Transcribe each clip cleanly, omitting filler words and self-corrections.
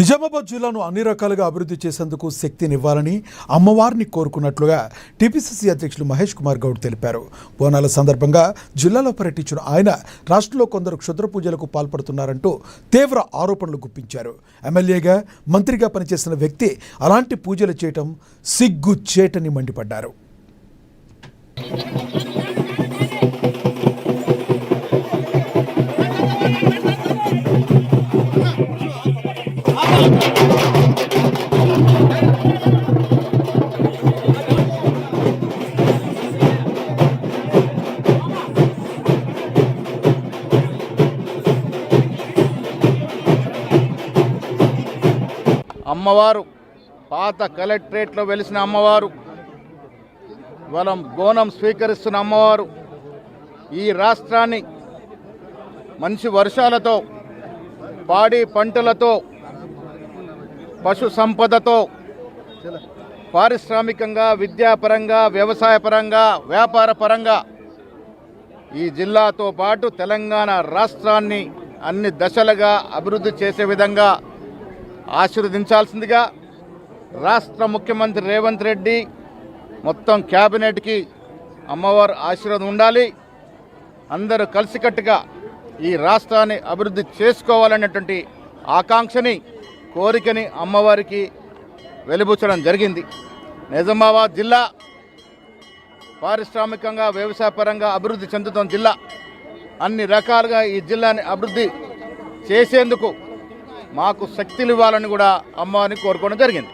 నిజామాబాద్ జిల్లాను అన్ని రకాలుగా అభివృద్ధి చేసేందుకు శక్తినివ్వాలని అమ్మవారిని కోరుకున్నట్లుగా టీపీసీసీ అధ్యక్షులు మహేష్ కుమార్ గౌడ్ తెలిపారు. బోనాల సందర్భంగా జిల్లాలో పర్యటించిన ఆయన రాష్ట్రంలో కొందరు క్షుద్ర పూజలకు పాల్పడుతున్నారంటూ తీవ్ర ఆరోపణలు గుప్పించారు. ఎమ్మెల్యేగా మంత్రిగా పనిచేసిన వ్యక్తి అలాంటి పూజలు చేయటం సిగ్గుచేటని మండిపడ్డారు. అమ్మవారు పాత కలెక్టరేట్లో వెలిసిన అమ్మవారు, బోనం స్వీకరిస్తున్న అమ్మవారు ఈ రాష్ట్రాన్ని మంచి వర్షాలతో, పాడి పంటలతో, పశు సంపదతో, పారిశ్రామికంగా, విద్యాపరంగా, వ్యవసాయపరంగా, వ్యాపార పరంగా ఈ జిల్లాతో పాటు తెలంగాణ రాష్ట్రాన్ని అన్ని దశలుగా అభివృద్ధి చేసే విధంగా ఆశీర్వదించాల్సిందిగా రాష్ట్ర ముఖ్యమంత్రి రేవంత్ రెడ్డి మొత్తం క్యాబినెట్కి అమ్మవారు ఆశీర్వాదం ఉండాలి. అందరూ కలిసికట్టుగా ఈ రాష్ట్రాన్ని అభివృద్ధి చేసుకోవాలనేటువంటి ఆకాంక్షని, కోరికని అమ్మవారికి వెలిబుచ్చడం జరిగింది. నిజామాబాద్ జిల్లా పారిశ్రామికంగా, వ్యవసాయపరంగా అభివృద్ధి చెందుతున్న జిల్లా. అన్ని రకాలుగా ఈ జిల్లాని అభివృద్ధి చేసేందుకు మాకు శక్తులు ఇవ్వాలని కూడా అమ్మవారిని కోరుకోవడం జరిగింది.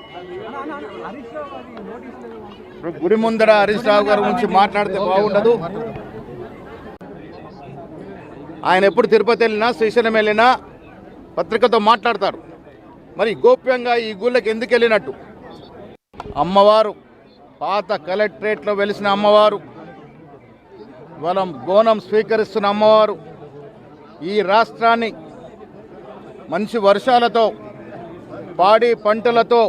గుడి ముందర హరీష్ రావు గారి గురించి మాట్లాడితే బాగుండదు. ఆయన ఎప్పుడు తిరుపతి వెళ్ళినా, శ్రీశైలం వెళ్ళినా పత్రికతో మాట్లాడతారు. మరి గోప్యంగా ఈ గుళ్ళకి ఎందుకు వెళ్ళినట్టు? అమ్మవారు పాత కలెక్టరేట్లో వెలిసిన అమ్మవారు, బోనం స్వీకరిస్తున్న అమ్మవారు ఈ రాష్ట్రాన్ని మంచి వర్షాలతో, పాడి పంటలతో,